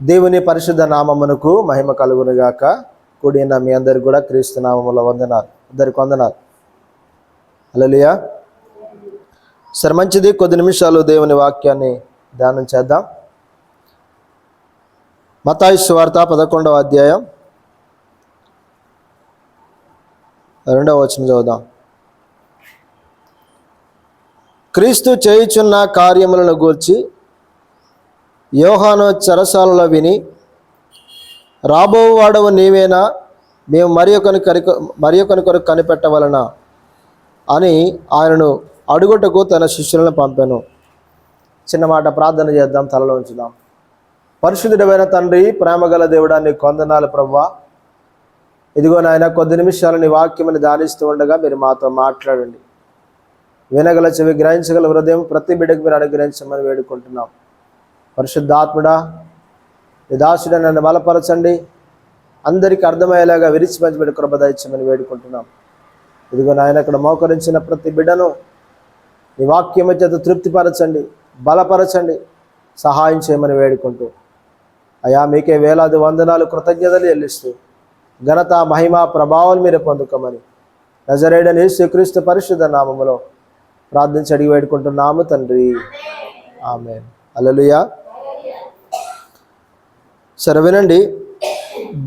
దేవుని పరిశుద్ధ నామమునకు మహిమ కలుగునుగాక. కూడిన మీ అందరికి కూడా క్రీస్తు నామములో వందనాలు. అందరికి వందనాలు. హల్లెలూయా. సరే, మంచిది. కొద్ది నిమిషాలు దేవుని వాక్యాన్ని ధ్యానం చేద్దాం. మత్తయి సువార్త 11వ అధ్యాయం 2వ వచనం చదువుదాం. క్రీస్తు చేయుచున్న కార్యములను గూర్చి యోహాను చెరసాలలో విని, రాబోవాడవు నీవేనా, మేము మరి ఒకని కొరకు కనిపెట్టవలనా అని ఆయనను అడుగుటకు తన శిష్యులను పంపాను. చిన్న మాట ప్రార్థన చేద్దాం, తలలో ఉంచుదాం. పరిశుద్ధుడైన తండ్రి, ప్రేమగల దేవుడా, నీకు వందనాలు ప్రభువా. ఇదిగో నాయన, కొద్ది నిమిషాలు నీ వాక్యమని ధ్యానిస్తూ ఉండగా మీరు మాతో మాట్లాడండి. వినగల చెవి, గ్రహించగల హృదయం ప్రతి బిడ్డకు మీరు అనుగ్రహించమని వేడుకుంటున్నాం. పరిశుద్ధాత్ముడా, నీ దాసుడా, నన్ను బలపరచండి. అందరికీ అర్థమయ్యేలాగా విరిచి పంచిపెట్టి కృప దయచేయమని వేడుకుంటున్నాం. ఇదిగో నాయన, ఇక్కడ మోకరించిన ప్రతి బిడ్డను నీ వాక్యము చేత తృప్తిపరచండి, బలపరచండి, సహాయం చేయమని వేడుకుంటూ, అయా మీకే వేలాది వందనాలు, కృతజ్ఞతలు చెల్లిస్తూ ఘనత, మహిమ, ప్రభావాలు మీరే పొందుకోమని నజరేయుడైన యేసుక్రీస్తు పరిశుద్ధ నామములో ప్రార్థించి అడిగి వేడుకుంటున్నాము తండ్రి, ఆమేన్. హల్లెలూయా. సరే వినండి.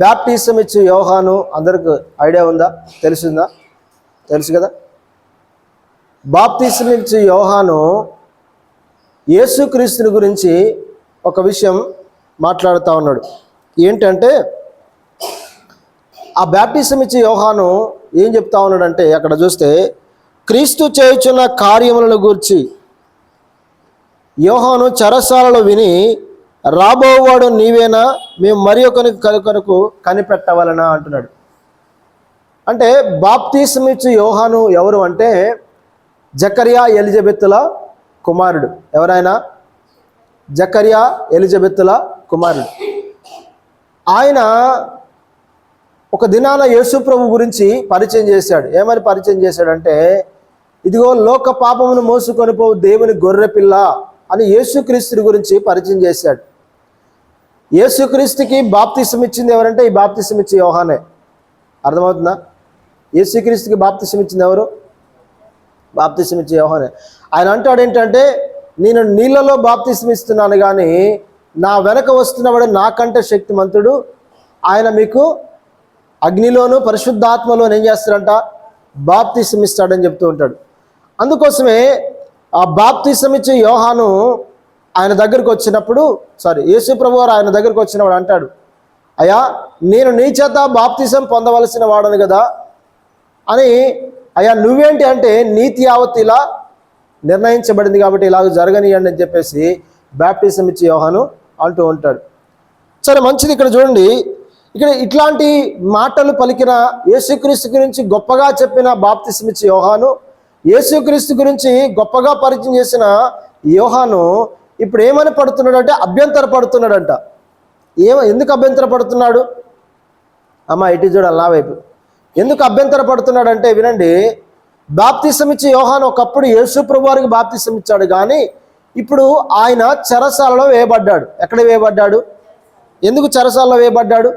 బ్యాప్టిజం ఇచ్చే యోహాను అందరికి ఐడియా ఉందా? తెలిసిందా? తెలుసు కదా. బాప్తిజం ఇచ్చే యోహాను యేసుక్రీస్తుని గురించి ఒక విషయం మాట్లాడుతూ ఉన్నాడు. ఏంటంటే, ఆ బ్యాప్టిజం ఇచ్చే యోహాను ఏం చెప్తా ఉన్నాడంటే, అక్కడ చూస్తే క్రీస్తు చేయుచున్న కార్యములను గూర్చి యోహాను చెరసాలలో విని, రాబోవాడు నీవేనా, మేము మరి ఒకని కొరకు కనిపెట్టవలనా అంటున్నాడు. అంటే బాప్తిసం ఇచ్చే యోహాను ఎవరు అంటే, జకరియా ఎలిజబెత్తుల కుమారుడు. ఎవరైనా? జకరియా ఎలిజబెత్తుల కుమారుడు. ఆయన ఒక దినాన యేసు ప్రభు గురించి పరిచయం చేశాడు. ఏమని పరిచయం చేశాడంటే, ఇదిగో లోక పాపమును మోసుకొని పోవు దేవుని గొర్రె పిల్ల అని యేసుక్రీస్తుని గురించి పరిచయం చేశాడు. యేసుక్రీస్తుకి బాప్తిసం ఇచ్చింది ఎవరంటే, ఈ బాప్తిసం ఇచ్చే యోహానే. అర్థమవుతుందా? యేసుక్రీస్తుకి బాప్తిసం ఇచ్చింది ఎవరు? బాప్తిసం ఇచ్చే యోహానే. ఆయన అంటాడు ఏంటంటే, నేను నీళ్ళలో బాప్తిసం ఇస్తున్నాను, కానీ నా వెనక వస్తున్నవాడు నాకంటే శక్తిమంతుడు, ఆయన మీకు అగ్నిలోను పరిశుద్ధాత్మలోను ఏం చేస్తాడంట? బాప్తిసం ఇస్తాడని చెప్తూ ఉంటాడు. అందుకోసమే ఆ బాప్తిసం ఇచ్చే యోహాను ఆయన దగ్గరికి వచ్చినప్పుడు, యేసు ప్రభు వారు ఆయన దగ్గరికి వచ్చినవాడు అంటాడు, అయ్యా నేను నీ చేత బాప్తిసం పొందవలసిన వాడను కదా అని. అయ్యా నువ్వేంటి అంటే, నీతి యావత్తు ఇలా నిర్ణయించబడింది కాబట్టి ఇలాగ జరగనియండి అని చెప్పేసి బాప్తిసం ఇచ్చే యోహాను అంటూ ఉంటాడు. సరే, మంచిది. ఇక్కడ చూడండి, ఇక్కడ ఇట్లాంటి మాటలు పలికిన, యేసుక్రీస్తు గురించి గొప్పగా చెప్పిన బాప్తిసం ఇచ్చే యోహాను, యేసుక్రీస్తు గురించి గొప్పగా పరిచయం చేసిన యోహాను ఇప్పుడు ఏమని పడుతున్నాడంటే, అభ్యంతర పడుతున్నాడంట. ఎందుకు అభ్యంతర పడుతున్నాడు? అమ్మ ఇటు చూడాలి నా వైపు. ఎందుకు అభ్యంతర పడుతున్నాడంటే, వినండి. బాప్తిసం ఇచ్చే యోహాను ఒకప్పుడు యేసు ప్రభు వారికి బాప్తిసం ఇచ్చాడు, కానీ ఇప్పుడు ఆయన చెరసాలలో వేయబడ్డాడు. ఎక్కడ వేయబడ్డాడు? ఎందుకు చెరసాలలో వేయబడ్డాడు?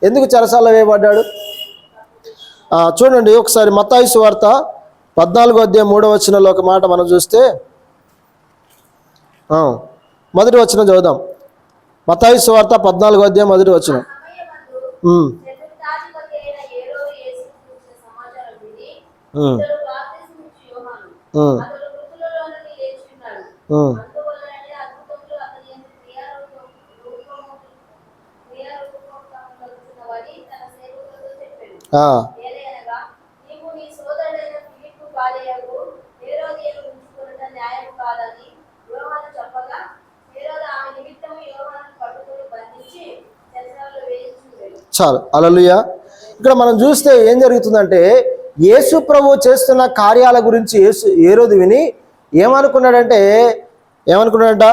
ఎందుకు చెరసాలలో వేయబడ్డాడు? చూడండి ఒకసారి. మత్తయి సువార్త 14వ అధ్యాయం 3వ వచనంలో ఒక మాట మనం చూస్తే, మొదటి వచనం చదువుదాం. మత్తయి సువార్త 14వ అధ్యాయం 1వ వచనం. చాలు. హల్లెలూయా. ఇక్కడ మనం చూస్తే ఏం జరుగుతుందంటే, యేసు ప్రభు చేస్తున్న కార్యాల గురించి హేరోదు విని ఏమనుకున్నాడంట,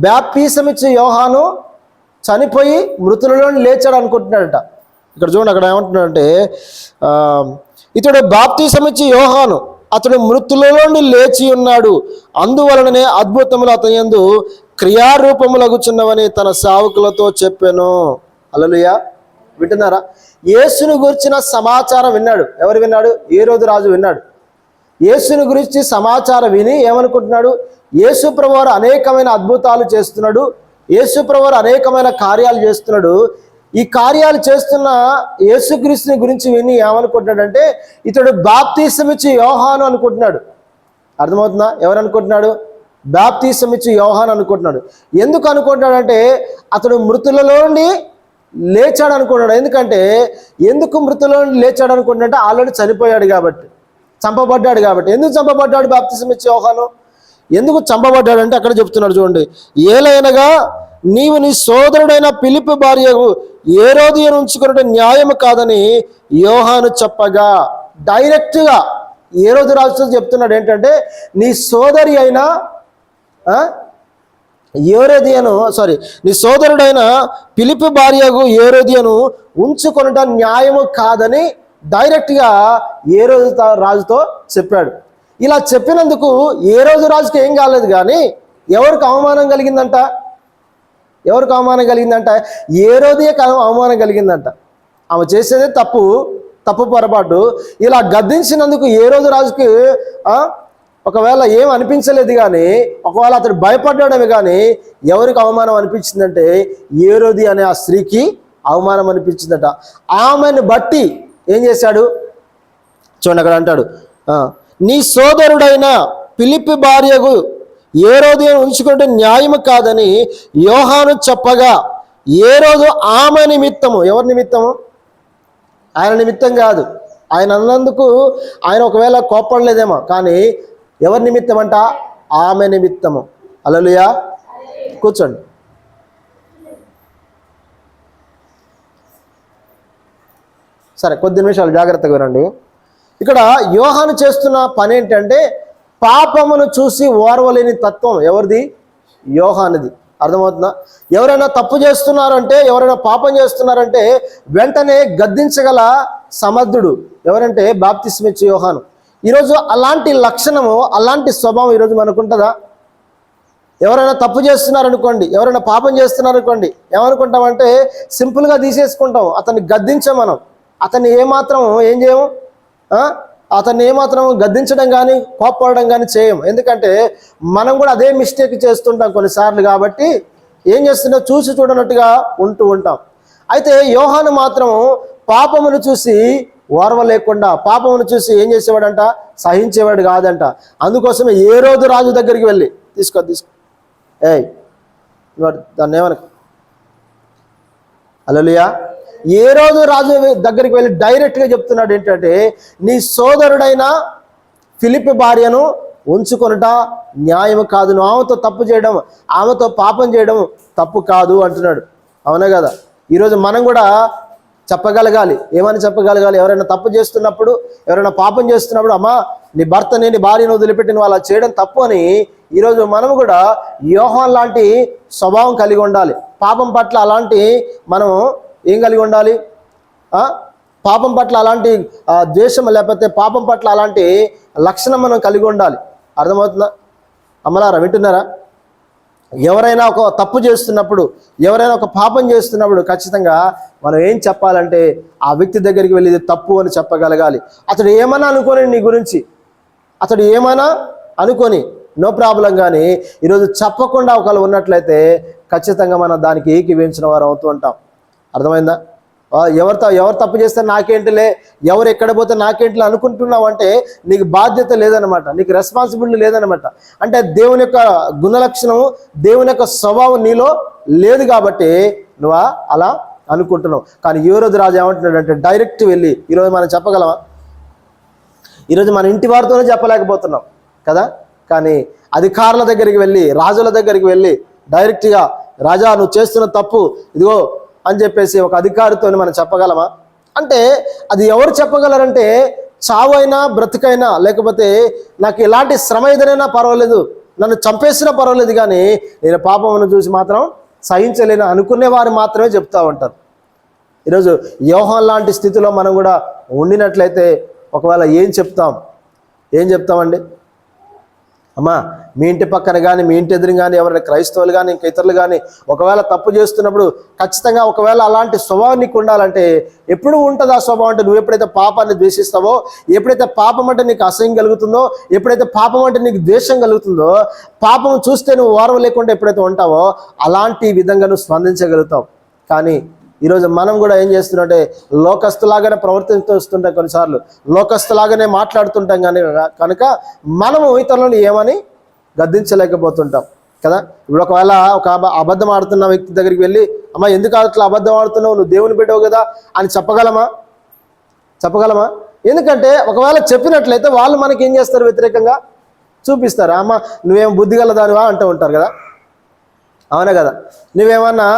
బాప్తిసం ఇచ్చే యోహాను చనిపోయి మృతులలో లేచాడు అనుకుంటున్నాడట. ఇక్కడ చూడండి, అక్కడ ఏమంటున్నాడంటే, ఇతడు బాప్తిసం ఇచ్చే యోహాను, అతడు మృతులలో లేచి ఉన్నాడు, అందువలననే అద్భుతములు అతని యందు క్రియారూపములగుచున్నవని తన సేవకులతో చెప్పాను. హల్లెలూయా. వింటున్నారా? యేసును గురించిన సమాచారం విన్నాడు. ఎవరు విన్నాడు? హేరోదు రాజు విన్నాడు. యేసుని గురించి సమాచారం విని ఏమనుకుంటున్నాడు? యేసు ప్రభువారు అనేకమైన అద్భుతాలు చేస్తున్నాడు, యేసు ప్రభువారు అనేకమైన కార్యాలు చేస్తున్నాడు. ఈ కార్యాలు చేస్తున్న యేసుక్రీస్తుని గురించి విని ఏమనుకుంటున్నాడంటే ఇతడు బాప్తీసం ఇచ్చి యోహాను అనుకుంటున్నాడు. అర్థమవుతుందా? ఎవరు అనుకుంటున్నాడు? బాప్తీసం ఇచ్చి యోహాను అనుకుంటున్నాడు. ఎందుకు అనుకుంటున్నాడంటే అతడు మృతులలో నుండి లేచాడు అనుకుంటున్నాడు. ఎందుకు మృతులలో నుండి లేచాడు అనుకుంటున్నాడంటే ఆల్రెడీ చనిపోయాడు కాబట్టి, చంపబడ్డాడు కాబట్టి. ఎందుకు చంపబడ్డాడు బాప్తీసం ఇచ్చి యోహాను? ఎందుకు చంపబడ్డాడు అంటే అక్కడ చెప్తున్నాడు చూడండి. ఏలైనగా నీవు నీ సోదరుడైన ఫిలిప్పు భార్యకు హేరోదియను ఉంచుకున్నట్టు న్యాయము కాదని యోహాను చెప్పగా, డైరెక్ట్గా హేరోదు రాజుతో చెప్తున్నాడు ఏంటంటే నీ సోదరి అయిన నీ సోదరుడైన ఫిలిప్పు భార్యకు హేరోదియను ఉంచుకొనుట న్యాయము కాదని డైరెక్ట్గా హేరోదు రాజుతో చెప్పాడు. ఇలా చెప్పినందుకు హేరోదు రాజుకి ఏం కాలేదు, కానీ ఎవరికి అవమానం కలిగిందంట? హేరోదియకు అవమానం కలిగిందంట. ఆమె చేసేదే తప్పు పొరపాటు. ఇలా గద్దించినందుకు హేరోదు రాజుకి ఒకవేళ ఏం అనిపించలేదు, కానీ ఒకవేళ అతడు భయపడ్డాడమే, కానీ ఎవరికి అవమానం అనిపించిందంటే హేరోది అనే ఆ స్త్రీకి అవమానం అనిపించిందట. ఆమెను బట్టి ఏం చేశాడు చూడండి, అక్కడ అంటాడు నీ సోదరుడైన ఫిలిప్పు భార్యకు హేరోదియను ఉంచుకుంటే న్యాయము కాదని యోహాను చెప్పగా హేరోదు ఆమె నిమిత్తము, ఎవరి నిమిత్తము? ఆయన నిమిత్తం కాదు. ఆయన అన్నందుకు ఆయన ఒకవేళ కోప్పడలేదేమో, కానీ ఎవరి నిమిత్తం అంట? ఆమె నిమిత్తము. హల్లెలూయా. కూర్చోండి. సరే, కొద్ది నిమిషాలు జాగ్రత్తగా వినండి. ఇక్కడ యోహాను చేస్తున్న పని ఏంటంటే పాపమును చూసి ఓర్వలేని తత్వం ఎవరిది? యోహానుది. అర్థమవుతుందా? ఎవరైనా తప్పు చేస్తున్నారంటే, ఎవరైనా పాపం చేస్తున్నారంటే వెంటనే గద్దించగల సమర్థుడు ఎవరంటే బాప్తిస్మ ఇచ్చే యోహాను. ఈరోజు అలాంటి లక్షణము, అలాంటి స్వభావం ఈరోజు మనకుంటుందా? ఎవరైనా తప్పు చేస్తున్నారనుకోండి, ఎవరైనా పాపం చేస్తున్నారనుకోండి, ఏమనుకుంటామంటే సింపుల్గా తీసేసుకుంటాం, అతన్ని గద్దించాం. మనం అతన్ని ఏమాత్రం ఏం చేయము, అతన్ని ఏమాత్రం గద్దించడం కానీ కోప్పడడం కానీ చేయం. ఎందుకంటే మనం కూడా అదే మిస్టేక్ చేస్తుంటాం కొన్నిసార్లు. కాబట్టి ఏం చేస్తుందో చూసి చూడనట్టుగా ఉంటాం. అయితే యోహాను మాత్రం పాపమును చూసి ఓర్వ లేకుండా, పాపమును చూసి ఏం చేసేవాడంట? సహించేవాడు కాదంట. అందుకోసమే హేరోదు రాజు దగ్గరికి వెళ్ళి తీసుకో దాన్ని ఏమనకు. హల్లెలూయా. హేరోదు రాజు దగ్గరికి వెళ్ళి డైరెక్ట్గా చెప్తున్నాడు ఏంటంటే నీ సోదరుడైన ఫిలిప్పు భార్యను ఉంచుకొనుట న్యాయము కాదు. నువ్వు ఆమెతో తప్పు చేయడం, ఆమెతో పాపం చేయడం తప్పు కాదు అంటున్నాడు. అవునా కదా? ఈరోజు మనం కూడా చెప్పగలగాలి. ఏమని చెప్పగలగాలి? ఎవరైనా తప్పు చేస్తున్నప్పుడు, ఎవరైనా పాపం చేస్తున్నప్పుడు, అమ్మా నీ భర్తని, నీ భార్యను వదిలిపెట్టి నువ్వు అలా చేయడం తప్పు అని ఈరోజు మనం కూడా యోహాను లాంటి స్వభావం కలిగి ఉండాలి. పాపం పట్ల అలాంటి మనం ఏం కలిగి ఉండాలి? పాపం పట్ల అలాంటి ద్వేషం, లేకపోతే పాపం పట్ల అలాంటి లక్షణం మనం కలిగి ఉండాలి. అర్థమవుతుందా? అమ్మలారా, వింటున్నారా? ఎవరైనా ఒక తప్పు చేస్తున్నప్పుడు, ఎవరైనా ఒక పాపం చేస్తున్నప్పుడు ఖచ్చితంగా మనం ఏం చెప్పాలంటే ఆ వ్యక్తి దగ్గరికి వెళ్ళి ఇది తప్పు అని చెప్పగలగాలి. అతడు ఏమైనా అనుకోని నీ గురించి, అతడు ఏమైనా అనుకొని నో ప్రాబ్లం. కానీ ఈరోజు చెప్పకుండా ఒకళ్ళు ఉన్నట్లయితే ఖచ్చితంగా మనం దానికి ఏకీవించిన వారు అవుతూ ఉంటాం. అర్థమైందా? ఎవరు తప్పు చేస్తే నాకేంటిలే, ఎవరు ఎక్కడ పోతే నాకేంటిలే అనుకుంటున్నావు అంటే నీకు బాధ్యత లేదనమాట, నీకు రెస్పాన్సిబిలిటీ లేదనమాట. అంటే దేవుని యొక్క గుణలక్షణం, దేవుని యొక్క స్వభావం నీలో లేదు కాబట్టి నువ్వు అలా అనుకుంటున్నావు. కానీ హేరోదు రాజు ఏమంటున్నాడు అంటే డైరెక్ట్ వెళ్ళి, ఈరోజు మనం చెప్పగలమా? ఈరోజు మన ఇంటి వారితోనే చెప్పలేకపోతున్నాం కదా. కానీ అధికారుల దగ్గరికి వెళ్ళి, రాజుల దగ్గరికి వెళ్ళి డైరెక్ట్గా రాజా నువ్వు చేస్తున్న తప్పు ఇదిగో అని చెప్పేసి ఒక అధికారితో మనం చెప్పగలమా? అంటే అది ఎవరు చెప్పగలరంటే చావు అయినా బ్రతుకైనా, లేకపోతే నాకు ఎలాంటి శ్రమ ఎదురైనా పర్వాలేదు, నన్ను చంపేసినా పర్వాలేదు, కానీ నేను పాపమును చూసి మాత్రం సహించలేను అనుకునే వారు మాత్రమే చెప్తూ ఉంటారు. ఈరోజు యోహాను లాంటి స్థితిలో మనం కూడా ఉండినట్లయితే ఒకవేళ ఏం చెప్తామండి? అమ్మా మీ ఇంటి పక్కన కానీ మీ ఇంటి ఎదురు కానీ ఎవరైనా క్రైస్తవులు కానీ ఇంకా ఇతరులు కానీ ఒకవేళ తప్పు చేస్తున్నప్పుడు ఖచ్చితంగా ఒకవేళ అలాంటి స్వభావం నీకు ఉండాలంటే ఎప్పుడు ఉంటుంది ఆ స్వభావం అంటే నువ్వు ఎప్పుడైతే పాపాన్ని ద్వేషిస్తావో, ఎప్పుడైతే పాపం అంటే నీకు అసహ్యం కలుగుతుందో, ఎప్పుడైతే పాపం అంటే నీకు ద్వేషం కలుగుతుందో, పాపం చూస్తే నువ్వు వారం లేకుండా ఎప్పుడైతే ఉంటావో అలాంటి విధంగా నువ్వు స్పందించగలుగుతావు. కానీ ఈరోజు మనం కూడా ఏం చేస్తున్నట్టే లోకస్తులాగానే ప్రవర్తిస్తుంటాం, కొన్నిసార్లు లోకస్తులాగానే మాట్లాడుతుంటాం. కానీ కనుక మనము ఇతరులను ఏమని గద్దించలేకపోతుంటాం కదా. ఇప్పుడు ఒకవేళ ఒక అబద్ధం ఆడుతున్న వ్యక్తి దగ్గరికి వెళ్ళి, అమ్మ ఎందుకు అట్లా అబద్ధం ఆడుతున్నావు, నువ్వు దేవుని బిడ్డవు కదా అని చెప్పగలమా? ఎందుకంటే ఒకవేళ చెప్పినట్లయితే వాళ్ళు మనకి ఏం చేస్తారు, వ్యతిరేకంగా చూపిస్తారు. అమ్మ నువ్వేం బుద్ధిగలదానివా అంటూ ఉంటారు కదా, అవునా కదా. నువ్వేమన్నా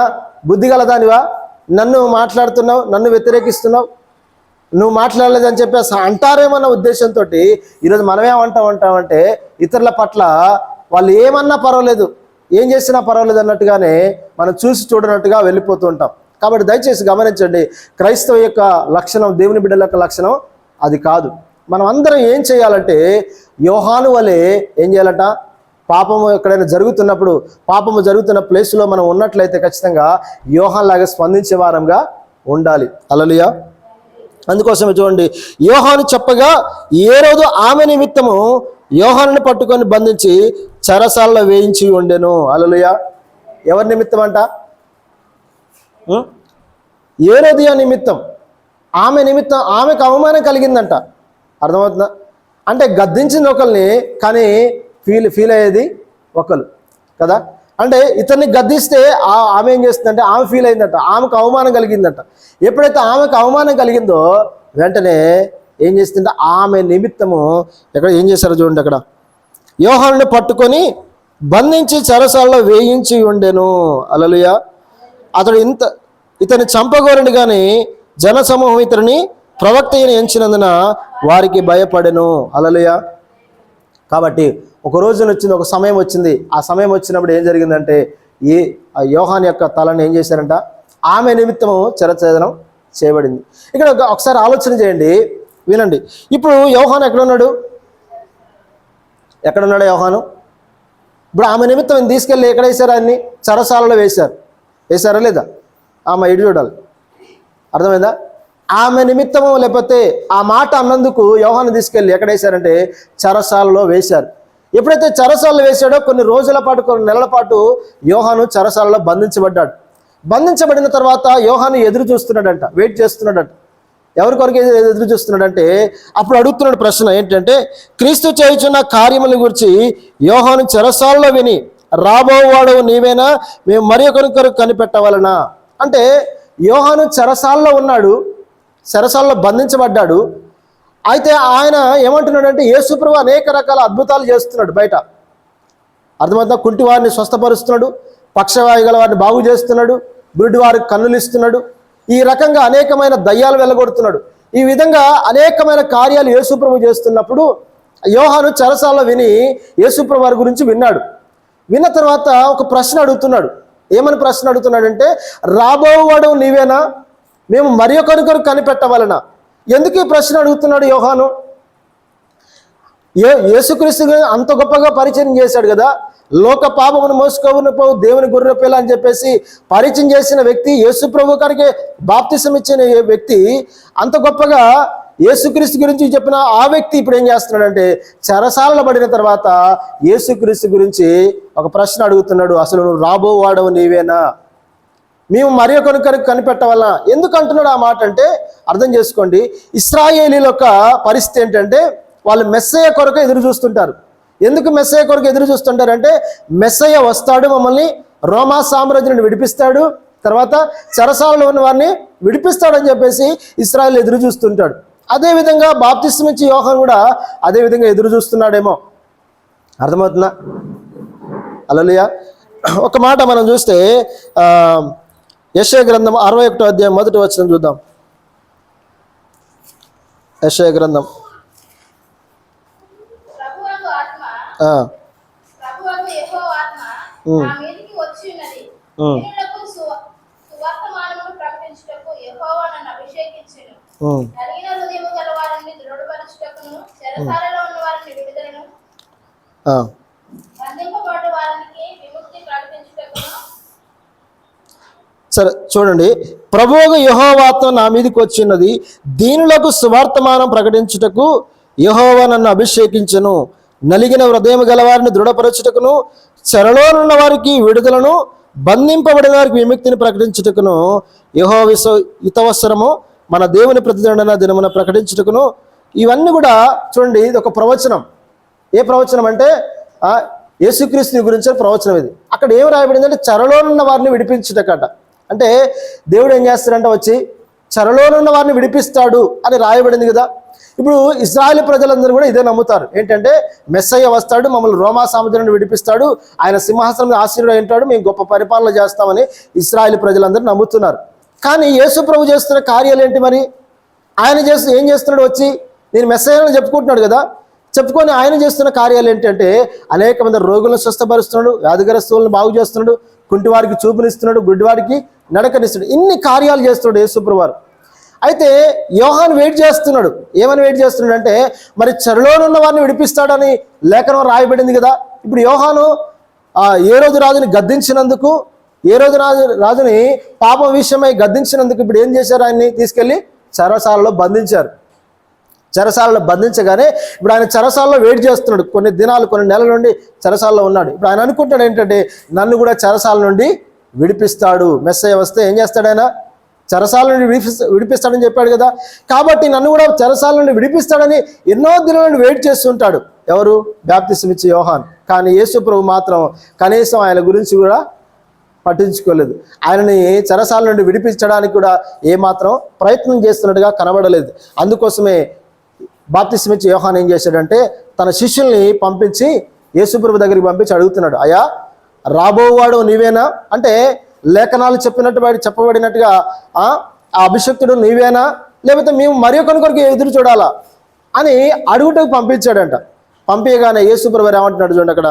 బుద్ధిగలదానివా, నన్ను మాట్లాడుతున్నావు, నన్ను వ్యతిరేకిస్తున్నావు, నువ్వు మాట్లాడలేదని చెప్పేసి అంటారేమన్న ఉద్దేశంతో ఈరోజు మనమేమంటామంటే ఇతరుల పట్ల వాళ్ళు ఏమన్నా పర్వాలేదు, ఏం చేసినా పర్వాలేదు అన్నట్టుగానే మనం చూసి చూడనట్టుగా వెళ్ళిపోతూ ఉంటాం. కాబట్టి దయచేసి గమనించండి, క్రైస్తవ యొక్క లక్షణం, దేవుని బిడ్డల యొక్క లక్షణం అది కాదు. మనం అందరం ఏం చేయాలంటే యోహాను వలె ఏం చేయాలంట, పాపము ఎక్కడైనా జరుగుతున్నప్పుడు, పాపము జరుగుతున్న ప్లేస్లో మనం ఉన్నట్లయితే ఖచ్చితంగా యోహాను లాగా స్పందించే వారంగా ఉండాలి. హల్లెలూయా. అందుకోసమే చూడండి, యోహాను చెప్పగా ఏ రోజు ఆమె నిమిత్తము యోహానుని పట్టుకొని బంధించి చెరసాలలో వేయించి ఉండెను. హల్లెలూయా. ఎవరి నిమిత్తం అంట? ఏరోదియా నిమిత్తం, ఆమె నిమిత్తం. ఆమెకు అవమానం కలిగిందంట. అర్థమవుతుందా? అంటే గద్దించింది ఒకరిని, కానీ ఫీల్ అయ్యేది ఒకరు కదా. అంటే ఇతన్ని గద్దిస్తే ఆమె ఏం చేస్తుందంటే ఆమె ఫీల్ అయిందట, ఆమెకు అవమానం కలిగిందట. ఎప్పుడైతే ఆమెకు అవమానం కలిగిందో వెంటనే ఏం చేస్తుంటే ఆమె నిమిత్తము ఏం చేశారో చూడండి, అక్కడ యోహానుని పట్టుకొని బంధించి చెరసాలలో వేయించి ఉండెను. హల్లెలూయా. అతడు ఇతని చంపగోరని కానీ జనసమూహం ఇతని ప్రవక్త అయిన ఎంచినందున వారికి భయపడెను. హల్లెలూయా. కాబట్టి ఒక రోజున వచ్చింది, ఒక సమయం వచ్చింది. ఆ సమయం వచ్చినప్పుడు ఏం జరిగిందంటే ఆ యోహాను యొక్క తలను ఏం చేశారంట, ఆమె నిమిత్తము చెరఛేదనం చేయబడింది. ఇక్కడ ఒకసారి ఆలోచన చేయండి, వినండి. ఇప్పుడు యోహాను ఎక్కడున్నాడు యోహాను? ఇప్పుడు ఆమె నిమిత్తం తీసుకెళ్ళి ఎక్కడ వేశారు? ఆయన్ని చెరసాలలో వేశారా లేదా? ఆమె ఇటు చూడాలి, అర్థమైందా? ఆమె నిమిత్తము, లేకపోతే ఆ మాట అన్నందుకు యోహాను తీసుకెళ్ళి ఎక్కడ వేశారంటే చెరసాలలో వేశారు. ఎప్పుడైతే చెరసాలలో వేశాడో కొన్ని రోజుల పాటు, కొన్ని నెలల పాటు యోహాను చెరసాలలో బంధించబడ్డాడు. బంధించబడిన తర్వాత యోహాను ఎదురు చూస్తున్నాడంట, వెయిట్ చేస్తున్నాడంట. ఎవరి కొరకు ఎదురు చూస్తున్నాడంటే అప్పుడు అడుగుతున్నాడు ప్రశ్న ఏంటంటే, క్రీస్తు చేయుచున్న కార్యముల గురించి యోహాను చెరసాలలో విని, రాబోవాడు నీవేనా, మేము మరి ఒకరి కొరకు కనిపెట్టవలనా? అంటే యోహాను చెరసాలలో ఉన్నాడు, చెరసాలలో బంధించబడ్డాడు. అయితే ఆయన ఏమంటున్నాడంటే యేసుప్రభు అనేక రకాల అద్భుతాలు చేస్తున్నాడు బయట. అర్థమవుతుందా? కుంటి వారిని స్వస్థపరుస్తున్నాడు, పక్షవాయు గల వారిని బాగు చేస్తున్నాడు, గురుడి వారికి కన్నులు ఇస్తున్నాడు, ఈ రకంగా అనేకమైన దయ్యాలు వెళ్ళగొడుతున్నాడు. ఈ విధంగా అనేకమైన కార్యాలు యేసుప్రభు చేస్తున్నప్పుడు యోహాను చెరసాలలో విని యేసుప్రభు వారి గురించి విన్నాడు. విన్న తర్వాత ఒక ప్రశ్న అడుగుతున్నాడు. ఏమని ప్రశ్న అడుగుతున్నాడంటే, రాబోవాడు నీవేనా, మేము మరి ఒకరి కొరకు కనిపెట్టవలనా? ఎందుకు ఈ ప్రశ్న అడుగుతున్నాడు యోహాను? యేసుక్రీస్తు అంత గొప్పగా పరిచయం చేశాడు కదా, లోక పాపమును మోసుకోవును పోవు దేవుని గొర్రె పిల్ల అని చెప్పేసి పరిచయం చేసిన వ్యక్తి, యేసు ప్రభు గారికి బాప్తిసం ఇచ్చిన వ్యక్తి, అంత గొప్పగా యేసుక్రీస్తు గురించి చెప్పిన ఆ వ్యక్తి ఇప్పుడు ఏం చేస్తున్నాడంటే చెరసాలలో పడిన తర్వాత యేసుక్రీస్తు గురించి ఒక ప్రశ్న అడుగుతున్నాడు. అసలు నువ్వు రాబోవాడవు నీవేనా, మేము మరి ఒకరికి కనిపెట్టవలన? ఎందుకు అంటున్నాడు ఆ మాట అంటే అర్థం చేసుకోండి. ఇశ్రాయేలీల యొక్క పరిస్థితి ఏంటంటే వాళ్ళు మెస్సయ్య కొరకు ఎదురు చూస్తుంటారు. ఎందుకు మెస్సయ్య కొరకు ఎదురు చూస్తుంటారంటే మెస్సయ్య వస్తాడు, మమ్మల్ని రోమా సామ్రాజ్యం నుండి విడిపిస్తాడు, తర్వాత చెరసాలలో ఉన్న వారిని విడిపిస్తాడని చెప్పేసి ఇశ్రాయేలు ఎదురు చూస్తుంటాడు. అదేవిధంగా బాప్తిస్మం ఇచ్చి యోహాను కూడా అదేవిధంగా ఎదురు చూస్తున్నాడేమో. అర్థమవుతుందా? హల్లెలూయా. ఒక మాట మనం చూస్తే యెషయా గ్రంథం 61వ అధ్యాయం 1వ వచనం చూద్దాం. యెషయా గ్రంథం సరే చూడండి, ప్రభువుగా యెహోవాతో నా మీదకి వచ్చినది, దీనులకు సువార్తమానం ప్రకటించుటకు యెహోవా నన్ను అభిషేకించెను, నలిగిన హృదయం గలవారిని దృఢపరచుటకును, చెరలోనున్న వారికి విడుదలను, బంధింపబడిన వారికి విముక్తిని ప్రకటించుటకును, యెహోవా హితవసరము మన దేవుని ప్రతిదండన దినమున ప్రకటించుటకును. ఇవన్నీ కూడా చూడండి, ఇది ఒక ప్రవచనం. ఏ ప్రవచనం అంటే యేసుక్రీస్తుని గురించిన ప్రవచనం ఇది. అక్కడ ఏం రాయబడింది అంటే చెరలోనున్న వారిని విడిపించుటకట. అంటే దేవుడు ఏం చేస్తాడంటే వచ్చి చెరలోనున్న వారిని విడిపిస్తాడు అని రాయబడింది కదా. ఇప్పుడు ఇశ్రాయేలు ప్రజలందరూ కూడా ఇదే నమ్ముతారు. ఏంటంటే మెస్సయ్య వస్తాడు, మమ్మల్ని రోమా సామ్రాజ్యం నుండి విడిపిస్తాడు, ఆయన సింహాసనం ఆశీర్వాదం ఏంటాడు, మేము గొప్ప పరిపాలన చేస్తామని ఇశ్రాయేలు ప్రజలందరూ నమ్ముతున్నారు. కానీ యేసు ప్రభు చేస్తున్న కార్యాలు ఏంటి? మరి ఆయన ఏం చేస్తున్నాడు? వచ్చి నేను మెస్సయ్యని చెప్పుకుంటున్నాడు కదా, చెప్పుకొని ఆయన చేస్తున్న కార్యాలు ఏంటంటే అనేక మంది రోగులను స్వస్థపరుస్తున్నాడు, వ్యాధిగ్రస్తులను బాగు చేస్తున్నాడు, కుంటివారికి చూపునిస్తున్నాడు, గుడ్డివారికి నడకనిస్తున్నాడు. ఇన్ని కార్యాలు చేస్తున్నాడు యేసుప్రభువు వారు. అయితే యోహాను వెయిట్ చేస్తున్నాడు. ఏమని వెయిట్ చేస్తున్నాడు అంటే మరి చెరలోనున్న వారిని విడిపిస్తాడని లేఖనం రాయబడింది కదా. ఇప్పుడు యోహాను ఏ రోజు రాజుని గద్దించినందుకు, ఏ రోజు రాజుని పాపం విషయమై గద్దించినందుకు ఇప్పుడు ఏం చేశారు? ఆయన్ని తీసుకెళ్ళి చెరసాలలో బంధించారు. చెరసాలలో బంధించగానే ఇప్పుడు ఆయన చెరసాలలో వెయిట్ చేస్తున్నాడు. కొన్ని దినాలు, కొన్ని నెలల నుండి చెరసాలలో ఉన్నాడు. ఇప్పుడు ఆయన అనుకుంటాడు ఏంటంటే నన్ను కూడా చెరసాల నుండి విడిపిస్తాడు. మెస్సయ్య వస్తే ఏం చేస్తాడు? ఆయన చెరసాల నుండి విడిపిస్తాడని చెప్పాడు కదా. కాబట్టి నన్ను కూడా చెరసాల నుండి విడిపిస్తాడని ఎన్నో దినాల నుండి వెయిట్ చేస్తుంటాడు. ఎవరు? బాప్తిసం ఇచ్చే యోహాన్. కానీ యేసు ప్రభు మాత్రం కనీసం ఆయన గురించి కూడా పట్టించుకోలేదు. ఆయనని చెరసాల నుండి విడిపించడానికి కూడా ఏమాత్రం ప్రయత్నం చేస్తున్నట్టుగా కనబడలేదు. అందుకోసమే బాప్తిసం ఇచ్చే యోహాన్ ఏం చేశాడంటే తన శిష్యుల్ని పంపించి యేసుప్రభు దగ్గరికి పంపించి అడుగుతున్నాడు, అయ్యా రాబోవాడు నీవేనా? అంటే లేఖనాలు చెప్పబడినట్టుగా ఆ అభిషక్తుడు నీవేనా, లేకపోతే మేము మరి ఒకరి కొరకు ఎదురు చూడాలా అని అడుగుటకు పంపించాడంట. పంపించగానే యేసుప్రభు ఏమంటున్నాడు చూడండి అక్కడ,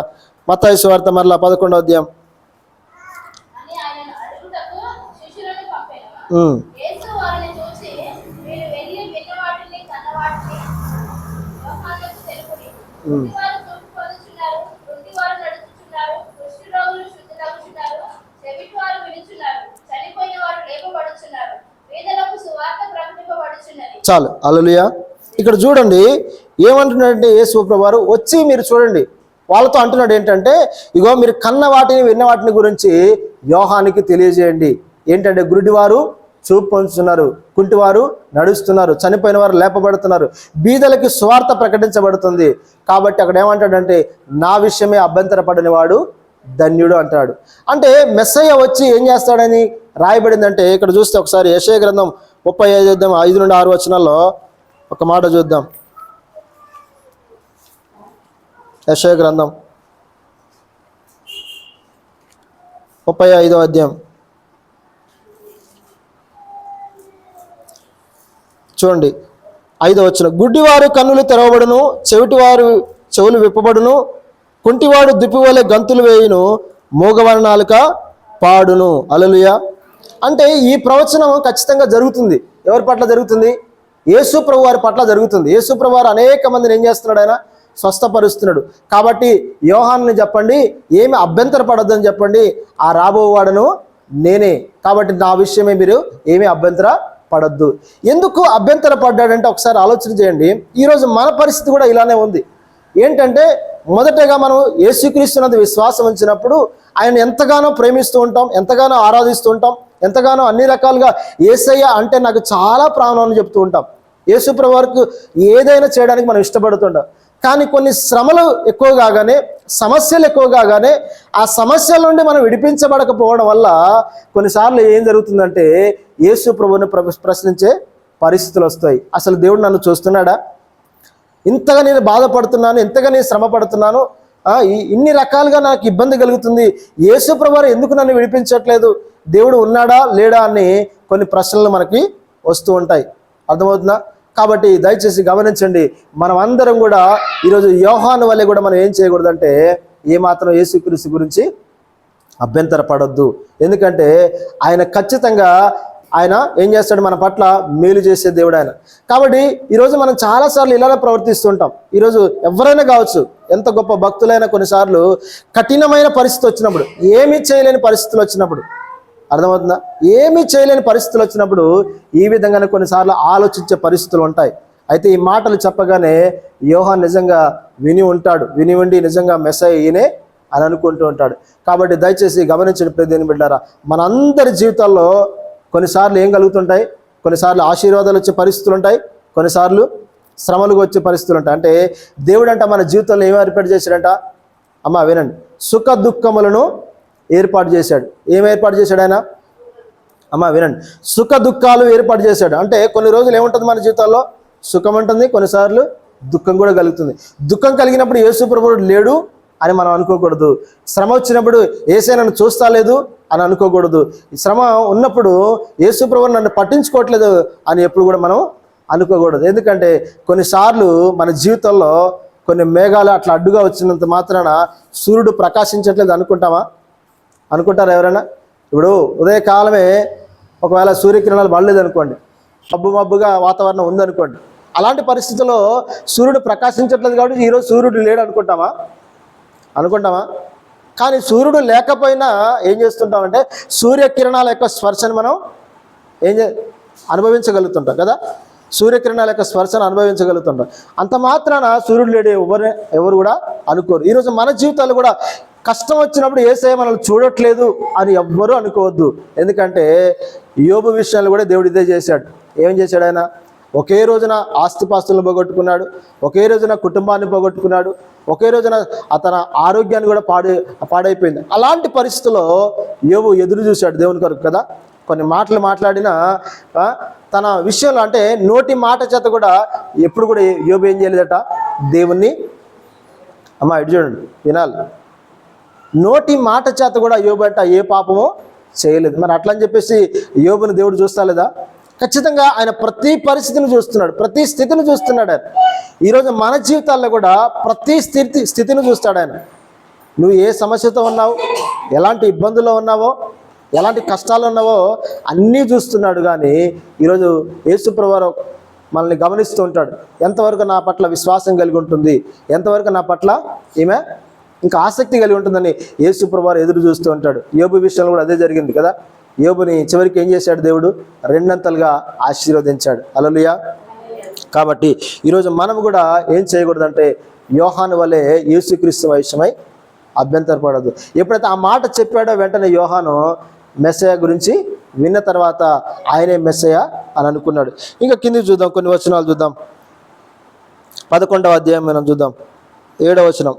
మత్తయి సువార్త మరలా 11వ అధ్యాయం. చాలు, హల్లెలూయా. ఇక్కడ చూడండి ఏమంటున్నాడంటే యేసు ప్రభువారు వచ్చి మీరు చూడండి వాళ్ళతో అంటున్నాడు ఏంటంటే ఇగో మీరు కన్న వాటిని విన్న వాటిని గురించి యోహానికి తెలియజేయండి. ఏంటంటే గురుడివారు చూపు పొందుతున్నారు, కుంటివారు నడుస్తున్నారు, చనిపోయిన వారు లేపబడుతున్నారు, బీదలకి స్వార్థ ప్రకటించబడుతుంది. కాబట్టి అక్కడ ఏమంటాడంటే నా విషయమే అభ్యంతరపడని వాడు ధన్యుడు అంటాడు. అంటే మెస్సయ్య వచ్చి ఏం చేస్తాడని రాయబడిందంటే ఇక్కడ చూస్తే ఒకసారి యెషయా గ్రంథం 35 5 నుండి 6 వచనాల్లో ఒక మాట చూద్దాం. యెషయా గ్రంథం 35వ అధ్యాయం చూడండి 5వ వచనం. గుడ్డివారు కన్నులు తెరవబడును, చెవిటివారు చెవులు విప్పబడును, కుంటివాడు దుప్పివలే గంతులు వేయును, మూగవారి నాలుక పాడును. హల్లెలూయా. అంటే ఈ ప్రవచనం ఖచ్చితంగా జరుగుతుంది. ఎవరి పట్ల జరుగుతుంది? యేసు ప్రభు వారి పట్ల జరుగుతుంది. యేసు ప్రభు వారు అనేక మందిని ఏం చేస్తున్నాడు? ఆయన స్వస్థపరుస్తున్నాడు. కాబట్టి యోహాన్ని చెప్పండి, ఏమి అభ్యంతర పడొద్దని చెప్పండి, ఆ రాబోవాడను నేనే, కాబట్టి నా విషయమే మీరు ఏమి అభ్యంతర పడొద్దు. ఎందుకు అభ్యంతర పడ్డాడంటే ఒకసారి ఆలోచన చేయండి. ఈరోజు మన పరిస్థితి కూడా ఇలానే ఉంది. ఏంటంటే మొదటగా మనం యేసుక్రీస్తునందు విశ్వాసం ఉంచినప్పుడు ఆయన ఎంతగానో ప్రేమిస్తూ ఉంటాం, ఎంతగానో ఆరాధిస్తూ ఉంటాం, ఎంతగానో అన్ని రకాలుగా యేసయ్య అంటే నాకు చాలా ప్రాణం అని చెప్తూ ఉంటాం. యేసు ప్రభు వరకు ఏదైనా చేయడానికి మనం ఇష్టపడుతుంటాం. కానీ కొన్ని శ్రమలు ఎక్కువ కాగానే, సమస్యలు ఎక్కువ కాగానే ఆ సమస్యల నుండి మనం విడిపించబడకపోవడం వల్ల కొన్నిసార్లు ఏం జరుగుతుందంటే యేసు ప్రభువుని ప్రశ్నించే పరిస్థితులు వస్తాయి. అసలు దేవుడు నన్ను చూస్తున్నాడా? ఇంతగా నేను బాధపడుతున్నాను, ఇంతగా నేను శ్రమ పడుతున్నాను, ఇన్ని రకాలుగా నాకు ఇబ్బంది కలుగుతుంది, యేసు ప్రభువు ఎందుకు నన్ను విడిపించట్లేదు, దేవుడు ఉన్నాడా లేడా అని కొన్ని ప్రశ్నలు మనకి వస్తూ ఉంటాయి. అర్థమవుతుందా? కాబట్టి దయచేసి గమనించండి, మనం అందరం కూడా ఈరోజు యోహాను వల్లే కూడా మనం ఏం చేయకూడదంటే ఏమాత్రం యేసుక్రీస్తు గురించి అభ్యంతర పడొద్దు. ఎందుకంటే ఆయన ఖచ్చితంగా ఆయన ఏం చేస్తాడు? మన పట్ల మేలు చేసే దేవుడు ఆయన. కాబట్టి ఈరోజు మనం చాలాసార్లు ఇలానే ప్రవర్తిస్తుంటాం. ఈరోజు ఎవరైనా కావచ్చు, ఎంత గొప్ప భక్తులైనా కొన్నిసార్లు కఠినమైన పరిస్థితి వచ్చినప్పుడు, ఏమీ చేయలేని పరిస్థితులు వచ్చినప్పుడు, అర్థమవుతుందా? ఏమీ చేయలేని పరిస్థితులు వచ్చినప్పుడు ఈ విధంగానే కొన్నిసార్లు ఆలోచించే పరిస్థితులు ఉంటాయి. అయితే ఈ మాటలు చెప్పగానే యోహాన్ నిజంగా విని ఉంటాడు. విని ఉండి నిజంగా మెస్సయ్య ఈయనే అని అనుకుంటూ ఉంటాడు. కాబట్టి దయచేసి గమనించండి ప్రియదేని బిడ్డారా, మనందరి జీవితాల్లో కొన్నిసార్లు ఏం కలుగుతుంటాయి? కొన్నిసార్లు ఆశీర్వాదాలు వచ్చే పరిస్థితులు ఉంటాయి, కొన్నిసార్లు శ్రమలు వచ్చే పరిస్థితులు ఉంటాయి. అంటే దేవుడు అంట మన జీవితంలో ఏమి ఏర్పాటు చేశాడంట? అమ్మ వినండి, సుఖ దుఃఖములను ఏర్పాటు చేశాడు. ఏం ఏర్పాటు చేశాడు ఆయన? అమ్మ వినండి, సుఖ దుఃఖాలు ఏర్పాటు చేశాడు. అంటే కొన్ని రోజులు ఏముంటుంది మన జీవితాల్లో? సుఖం ఉంటుంది, కొన్నిసార్లు దుఃఖం కూడా కలుగుతుంది. దుఃఖం కలిగినప్పుడు యేసు ప్రభువు లేడు అని మనం అనుకోకూడదు. శ్రమ వచ్చినప్పుడు యేసే నన్ను చూస్తా లేదు అని అనుకోకూడదు. శ్రమ ఉన్నప్పుడు యేసు ప్రభువు నన్ను పట్టించుకోవట్లేదు అని ఎప్పుడు కూడా మనం అనుకోకూడదు. ఎందుకంటే కొన్నిసార్లు మన జీవితంలో కొన్ని మేఘాలు అట్లా అడ్డుగా వచ్చినంత మాత్రాన సూర్యుడు ప్రకాశించట్లేదు అనుకుంటామా? అనుకుంటారా ఎవరైనా? ఇప్పుడు ఉదయకాలమే ఒకవేళ సూర్యకిరణాలు పడలేదు అనుకోండి, మబ్బుగా వాతావరణం ఉందనుకోండి, అలాంటి పరిస్థితుల్లో సూర్యుడు ప్రకాశించట్లేదు కాబట్టి ఈరోజు సూర్యుడు లేడు అనుకుంటామా? కానీ సూర్యుడు లేకపోయినా ఏం చేస్తుంటామంటే సూర్యకిరణాల యొక్క స్పర్శను మనం అనుభవించగలుగుతుంటాం కదా. సూర్యకిరణాల యొక్క స్పర్శను అనుభవించగలుగుతుంటాం. అంత మాత్రాన సూర్యుడు లేడు ఎవరు కూడా అనుకోరు. ఈరోజు మన జీవితాలు కూడా కష్టం వచ్చినప్పుడు యేసయ్య మనల్ని చూడట్లేదు అని ఎవ్వరూ అనుకోవద్దు. ఎందుకంటే యోబు విషయాలు కూడా దేవుడు ఇదే చేశాడు. ఏం చేశాడు ఆయన? ఒకే రోజున ఆస్తిపాస్తులను పోగొట్టుకున్నాడు, ఒకే రోజున కుటుంబాన్ని పోగొట్టుకున్నాడు, ఒకే రోజున అతని ఆరోగ్యాన్ని కూడా పాడైపోయింది. అలాంటి పరిస్థితుల్లో యోబు ఎదురు చూశాడు దేవుని కొరకు కదా. కొన్ని మాటలు మాట్లాడినా తన విషయంలో అంటే నోటి మాట చేత కూడా ఎప్పుడు కూడా యోబు ఏం చేయలేదట? దేవుణ్ణి అమ్మ ఇటు చూడండి, వినాలి. నోటి మాట చేత కూడా యోబు అంట ఏ పాపమో చేయలేదు. మరి అట్లా అని చెప్పేసి యోబుని దేవుడు చూస్తా లేదా? ఖచ్చితంగా ఆయన ప్రతి పరిస్థితిని చూస్తున్నాడు, ప్రతి స్థితిని చూస్తున్నాడు ఆయన. ఈరోజు మన జీవితాల్లో కూడా ప్రతి స్థితిని చూస్తాడు ఆయన. నువ్వు ఏ సమస్యతో ఉన్నావు, ఎలాంటి ఇబ్బందుల్లో ఉన్నావో, ఎలాంటి కష్టాలు ఉన్నావో అన్నీ చూస్తున్నాడు. కానీ ఈరోజు యేసుప్రభువారు మనల్ని గమనిస్తూ ఉంటాడు. ఎంతవరకు నా పట్ల విశ్వాసం కలిగి ఉంటుంది, ఎంతవరకు నా పట్ల ఈమె ఇంకా ఆసక్తి కలిగి ఉంటుందని యేసుప్రభువారు ఎదురు చూస్తూ ఉంటాడు. యోబు విషయంలో కూడా అదే జరిగింది కదా. యోబుని చివరికి ఏం చేశాడు? దేవుడు రెండంతలుగా ఆశీర్వదించాడు. హల్లెలూయా. కాబట్టి ఈరోజు మనం కూడా ఏం చేయకూడదంటే యోహాను వలె యేసుక్రీస్తు విషయమై అభ్యంతరపడదు. ఎప్పుడైతే ఆ మాట చెప్పాడో వెంటనే యోహాను మెస్సయ్య గురించి విన్న తర్వాత ఆయనే మెస్సయ్య అని అనుకున్నాడు. ఇంకా కిందికి చూద్దాం, కొన్ని వచనాలు చూద్దాం. 11వ అధ్యాయం మనం చూద్దాం, 7వ వచనం.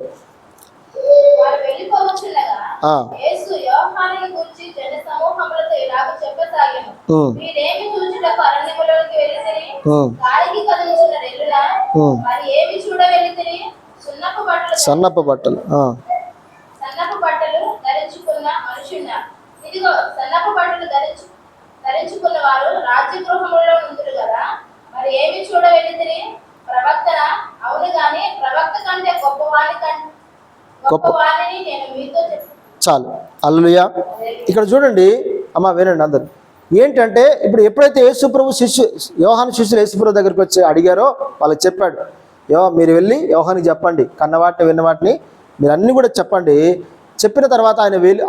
సన్నపు బట్టలు ఇదిగో సన్నపు బట్టలు ధరించుకున్న వారు రాజ్యగృహములో ఉందురు కదా, మరి ఏమి చూడ వెళ్ళితిరి? ప్రవక్తనా? అవును గాని ప్రవక్త కంటే గొప్పవాణిని నేను మీతో చాలు. హల్లెలూయా. ఇక్కడ చూడండి అమ్మ, వినండి అందరు. ఏంటంటే ఇప్పుడు ఎప్పుడైతే యేసుప్రభు యోహాను శిష్యులు యేసుప్రభు దగ్గరికి వచ్చి అడిగారో వాళ్ళకి చెప్పాడు, మీరు వెళ్ళి యోహానికి చెప్పండి, కన్నవాటిని విన్నవాటిని మీరు అన్నీ కూడా చెప్పండి. చెప్పిన తర్వాత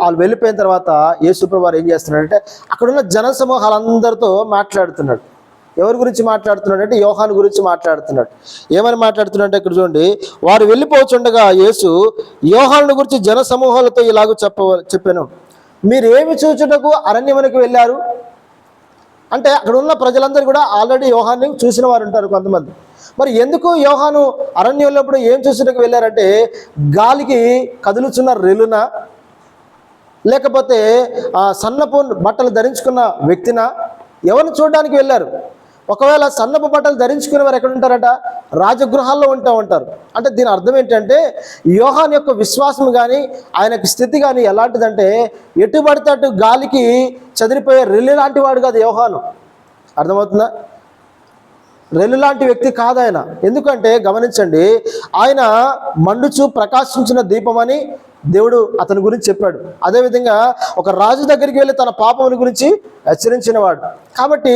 వాళ్ళు వెళ్ళిపోయిన తర్వాత యేసుప్రభు వారు ఏం చేస్తున్నాడంటే అక్కడున్న జన సమూహాలందరితో మాట్లాడుతున్నాడు. ఎవరి గురించి మాట్లాడుతున్నాడు అంటే యోహాను గురించి మాట్లాడుతున్నాడు. ఏమని మాట్లాడుతున్నాడంటే ఇక్కడ చూడండి, వారు వెళ్ళిపోతుండగా యేసు యోహాను గురించి జన సమూహాలతో ఇలాగూ చెప్పాను, మీరు ఏమి చూచుటకు అరణ్యమునకు వెళ్ళారు అంటే అక్కడ ఉన్న ప్రజలందరూ కూడా ఆల్రెడీ యోహాన్ని చూసిన వారు ఉంటారు కొంతమంది. మరి ఎందుకు యోహాను అరణ్యం వెళ్ళినప్పుడు ఏం చూసుటకు వెళ్ళారంటే గాలికి కదులుచున్న రెలున, లేకపోతే సన్నపు బట్టలు ధరించుకున్న వ్యక్తిన, ఎవరిని చూడడానికి వెళ్ళారు? ఒకవేళ సన్నపు బట్టలు ధరించుకునే వారు ఎక్కడ ఉంటారట? రాజగృహాల్లో ఉంటారు. అంటే దీని అర్థం ఏంటంటే యోహాను యొక్క విశ్వాసం కానీ ఆయనకి స్థితి కానీ ఎలాంటిదంటే ఎటు పడితే అటు గాలికి చెదిరిపోయే రెల్లు లాంటి వాడు కాదు యోహాను. అర్థమవుతుందా? రెల్లు లాంటి వ్యక్తి కాదు ఆయన. ఎందుకంటే గమనించండి, ఆయన మండుచు ప్రకాశించిన దీపమని దేవుడు అతని గురించి చెప్పాడు. అదేవిధంగా ఒక రాజు దగ్గరికి వెళ్ళి తన పాపముని గురించి హెచ్చరించిన వాడు. కాబట్టి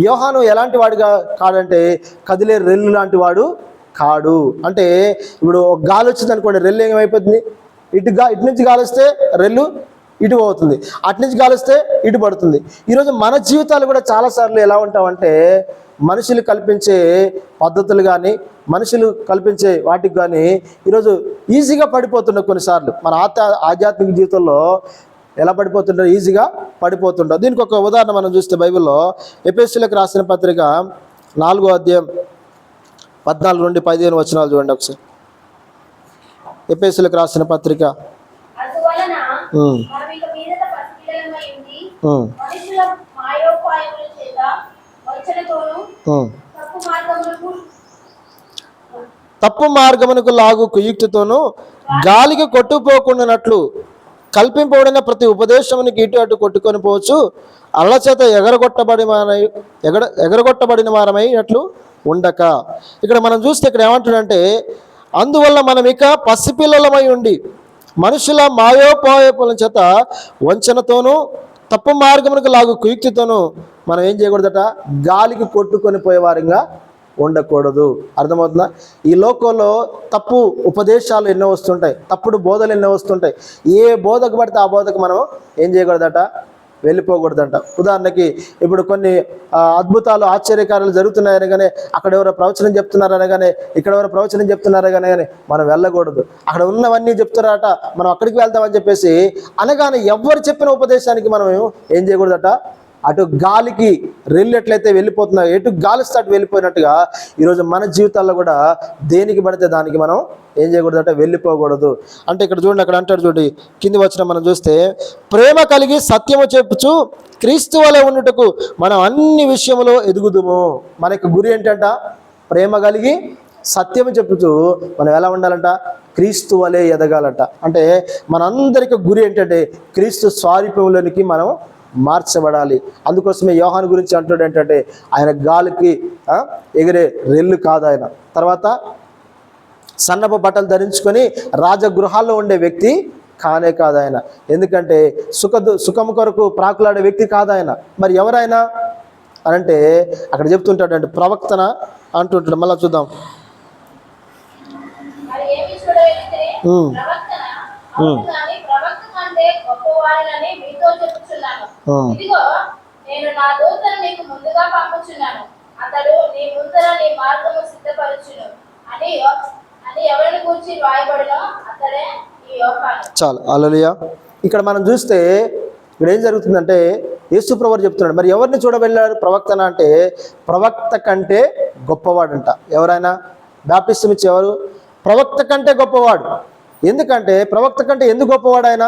యోహాను ఎలాంటి వాడుగా కాడంటే కదిలే రెల్లు లాంటి వాడు కాడు. అంటే ఇప్పుడు ఒక గాలి వచ్చింది అనుకోండి, రెల్లు ఏమైపోతుంది? ఇటు నుంచి గాలి వస్తే రెల్లు ఇటు పోతుంది, అటు నుంచి గాలి వస్తే ఇటు పడుతుంది. ఈరోజు మన జీవితాలు కూడా చాలాసార్లు ఎలా ఉంటామంటే మనుషులు కల్పించే పద్ధతులు కానీ మనుషులు కల్పించే వాటికి కానీ ఈరోజు ఈజీగా పడిపోతుంటాం. కొన్నిసార్లు మన ఆధ్యాత్మిక జీవితంలో ఎలా పడిపోతుంటారు, ఈజీగా పడిపోతుంటాం. దీనికి ఒక ఉదాహరణ మనం చూస్తే బైబిల్లో ఎఫెసీయులకు రాసిన పత్రిక 4వ అధ్యాయం 14 నుండి 15 వచనాలు చూడండి ఒకసారి. ఎఫెసీయులకు రాసిన పత్రిక అందువలన మనం ఇక మీదట పసిపిల్లలమై ఉండి మనుషుల మాయోపాయముల చేత వంచనతోనూ తప్పు మార్గమునకు లాగు కుయుక్తితోనూ గాలికి కొట్టుకుపోకుండానట్లు కల్పింపబడిన ప్రతి ఉపదేశమునికి ఇటు అటు కొట్టుకొని పోవచ్చు, అల్లచేత ఎగరగొట్టబడిన వారమైనట్లు ఉండక. ఇక్కడ మనం చూస్తే ఇక్కడ ఏమంటాడంటే, అందువల్ల మనం ఇక పసిపిల్లలమై ఉండి మనుషుల మాయోపాయోపాల చేత వంచనతోనూ తప్పు మార్గమునకు లాగు కుయుక్తితోనూ మనం ఏం చేయకూడదట, గాలికి కొట్టుకొని పోయేవారంగా ఉండకూడదు. అర్థమవుతుందా? ఈ లోకంలో తప్పు ఉపదేశాలు ఎన్నో వస్తుంటాయి, తప్పుడు బోధలు ఎన్నో వస్తుంటాయి. ఏ బోధకు పడితే ఆ బోధకు మనం ఏం చేయకూడదట, వెళ్ళిపోకూడదంట. ఉదాహరణకి ఇప్పుడు కొన్ని అద్భుతాలు ఆశ్చర్యకార్యాలు జరుగుతున్నాయని కానీ అక్కడ ఎవరో ప్రవచనం చెప్తున్నారని కానీ ఇక్కడ ఎవరో ప్రవచనం చెప్తున్నారని కానీ మనం వెళ్ళకూడదు. అక్కడ ఉన్నవన్నీ చెప్తున్నారట, మనం అక్కడికి వెళ్తామని చెప్పేసి అనగానే ఎవరు చెప్పిన ఉపదేశానికి మనం ఏం చేయకూడదట, అటు గాలికి రెల్లు ఎట్లయితే వెళ్ళిపోతున్నాయో, ఎటు గాలిస్తే అటు వెళ్ళిపోయినట్టుగా ఈరోజు మన జీవితాల్లో కూడా దేనికి పడితే దానికి మనం ఏం చేయకూడదట, వెళ్ళిపోకూడదు. అంటే ఇక్కడ చూడండి, అక్కడ అంటాడు చూడండి, కింది వచ్చిన మనం చూస్తే, ప్రేమ కలిగి సత్యము చెప్పుచు క్రీస్తు వలె ఉండుటకు మనం అన్ని విషయములో ఎదుగుదుము. మన యొక్క గురి ఏంటంట, ప్రేమ కలిగి సత్యము చెప్పుచు మనం ఎలా ఉండాలంట, క్రీస్తు వలె ఎదగాలంట. అంటే మనందరికీ గురి ఏంటంటే క్రీస్తు స్వారూప్యంలోనికి మనం మార్చబడాలి. అందుకోసమే యోహాను గురించి అంటాడు ఏంటంటే, ఆయన గాలికి ఎగిరే రెల్లు కాదు ఆయన. తర్వాత సన్నపు బట్టలు ధరించుకొని రాజగృహాల్లో ఉండే వ్యక్తి కానే కాదు ఆయన. ఎందుకంటే సుఖము కొరకు ప్రాకులాడే వ్యక్తి కాదు ఆయన. మరి ఎవరైనా అనంటే అక్కడ చెప్తుంటాడు అంటే ప్రవక్తన అంటుంటాడు. మళ్ళీ చూద్దాం. ఇదిగో నేను నా దూతను నీకు ముందుగా పంపుచున్నాను, అతడు నీ ముందర నీ మార్గము సిద్ధపరచును అని ఎవరిని గురించి రాయబడినో అతడే ఈ యోహాను. చాలు, హల్లెలూయా. ఇక్కడ మనం చూస్తే ఇక్కడ ఏం జరుగుతుందంటే యేసు ప్రభువు చెప్తున్నాడు, మరి ఎవరిని చూడవెళ్ళారు ప్రవక్తన అంటే, ప్రవక్త కంటే గొప్పవాడంట. ఎవరైనా బాప్టిసం ఇచ్చే ఎవరు, ప్రవక్త కంటే గొప్పవాడు. ఎందుకంటే ప్రవక్త కంటే ఎందుకు గొప్పవాడు ఆయన,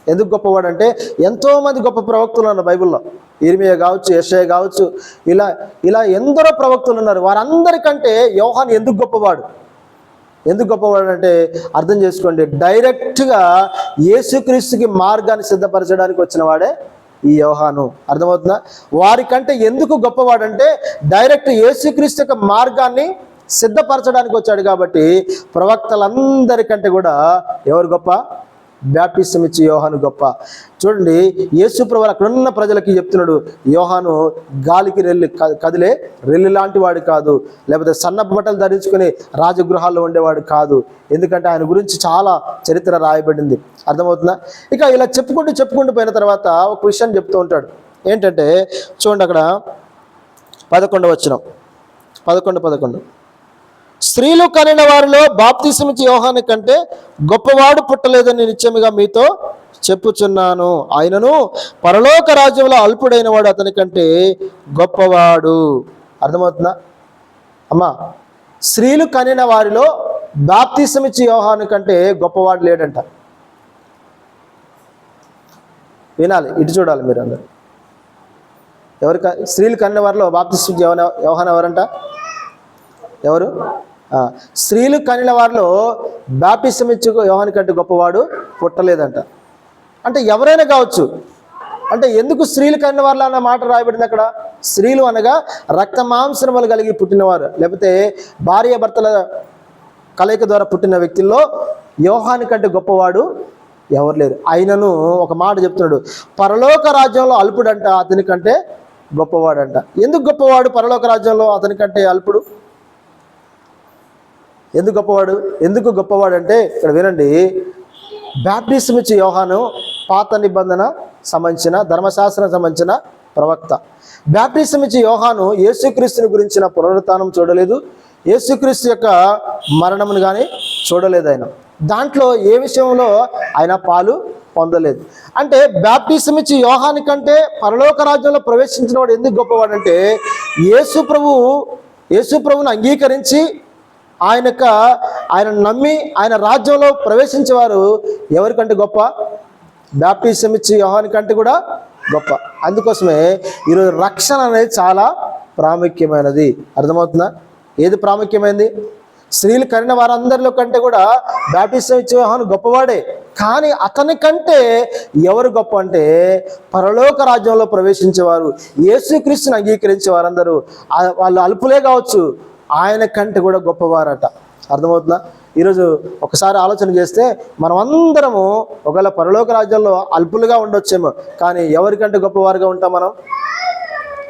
ఎందుకు గొప్పవాడు అంటే ఎంతోమంది గొప్ప ప్రవక్తలు ఉన్నారు బైబిల్లో. ఇర్మియా కావచ్చు, యెషయా కావచ్చు, ఇలా ఎందరో ప్రవక్తలు ఉన్నారు. వారందరికంటే యోహాను ఎందుకు గొప్పవాడు, ఎందుకు గొప్పవాడు అంటే అర్థం చేసుకోండి, డైరెక్ట్గా యేసుక్రీస్తుకి మార్గాన్ని సిద్ధపరచడానికి వచ్చిన వాడే ఈ యోహాను. అర్థమవుతుందా? వారికంటే ఎందుకు గొప్పవాడంటే డైరెక్ట్ యేసుక్రీస్తు యొక్క మార్గాన్ని సిద్ధపరచడానికి వచ్చాడు. కాబట్టి ప్రవక్తలందరికంటే కూడా ఎవరు గొప్ప, బాప్టిసం ఇచ్చి యోహాను గొప్ప. చూడండి, యేసు ప్రభువు అక్కడ ఉన్న ప్రజలకి చెప్తున్నాడు, యోహాను గాలికి కదిలే రెల్లి లాంటి వాడు కాదు, లేకపోతే సన్నపు బట్టలు ధరించుకుని రాజగృహాల్లో ఉండేవాడు కాదు. ఎందుకంటే ఆయన గురించి చాలా చరిత్ర రాయబడింది. అర్థమవుతుందా? ఇక ఇలా చెప్పుకుంటూ పోయిన తర్వాత ఒక విషయం చెప్తూ ఉంటాడు. ఏంటంటే చూడండి, అక్కడ 11వ వచనం, 11 స్త్రీలు కనిన వారిలో బాప్తిసం ఇచ్చే యోహాను కంటే గొప్పవాడు పుట్టలేదని నిశ్చయముగా మీతో చెప్పుచున్నాను. ఆయనను పరలోక రాజ్యంలో అల్పుడైన వాడు అతని కంటే గొప్పవాడు. అర్థమవుతుందా అమ్మా? స్త్రీలు కనిన వారిలో బాప్తిసం ఇచ్చే యోహాను కంటే గొప్పవాడు లేడంట. వినాలి, ఇటు చూడాలి మీరు అందరు. స్త్రీలు కనిన వారిలో బాప్తిసం ఇచ్చే యోహాను ఎవరంట, ఎవరు? స్త్రీలు కనిన వారిలో బాప్టిసం ఇచ్చే యోహాను కంటే గొప్పవాడు పుట్టలేదంట. అంటే ఎవరైనా కావచ్చు. అంటే ఎందుకు స్త్రీలు కనిన వారిలో అన్న మాట రాయబడింది అక్కడ? స్త్రీలు అనగా రక్త మాంసములు కలిగి పుట్టినవారు, లేకపోతే భార్య భర్తల కలయిక ద్వారా పుట్టిన వ్యక్తుల్లో యోహాను కంటే గొప్పవాడు ఎవరు లేరు. ఆయనను ఒక మాట చెప్తున్నాడు, పరలోక రాజ్యంలో అల్పుడంట అతని కంటే గొప్పవాడంట. ఎందుకు గొప్పవాడు పరలోక రాజ్యంలో అతని కంటే అల్పుడు? ఎందుకు గొప్పవాడు అంటే ఇక్కడ వినండి, బాప్టిసం ఇచ్చే యోహాను పాత నిబంధన సంబంధించిన ధర్మశాస్త్రం సంబంధించిన ప్రవక్త. బాప్టిజం ఇచ్చి యోహాను యేసుక్రీస్తుని గురించిన పునరుత్థానం చూడలేదు, యేసుక్రీస్తు యొక్క మరణమును కానీ చూడలేదు. ఆయన దాంట్లో ఏ విషయంలో ఆయన పాలు పొందలేదు. అంటే బాప్టిజం ఇచ్చి యోహాని కంటే పరలోక రాజ్యంలో ప్రవేశించిన వాడు ఎందుకు గొప్పవాడంటే యేసు ప్రభువును అంగీకరించి ఆయన నమ్మి ఆయన రాజ్యంలో ప్రవేశించేవారు ఎవరికంటే గొప్ప? బాప్టిజం ఇచ్చి యోహాని కంటే కూడా గొప్ప. అందుకోసమే ఈరోజు రక్షణ అనేది చాలా ప్రాముఖ్యమైనది. అర్థమవుతుందా? ఏది ప్రాముఖ్యమైనది? స్త్రీలు కరిన వారందరిలో కంటే కూడా బాప్టిజం ఇచ్చే యోహాను గొప్పవాడే. కానీ అతని కంటే ఎవరు గొప్ప అంటే పరలోక రాజ్యంలో ప్రవేశించేవారు, యేసుక్రీస్తుని అంగీకరించే వారందరూ వాళ్ళు అల్పులే కావచ్చు, ఆయన కంటే కూడా గొప్పవారట. అర్థమవుతుందా? ఈరోజు ఒకసారి ఆలోచన చేస్తే మనం అందరము ఒకవేళ పరలోక రాజ్యంలో అల్పులుగా ఉండొచ్చేమో, కానీ ఎవరికంటే గొప్పవారుగా ఉంటాం? మనం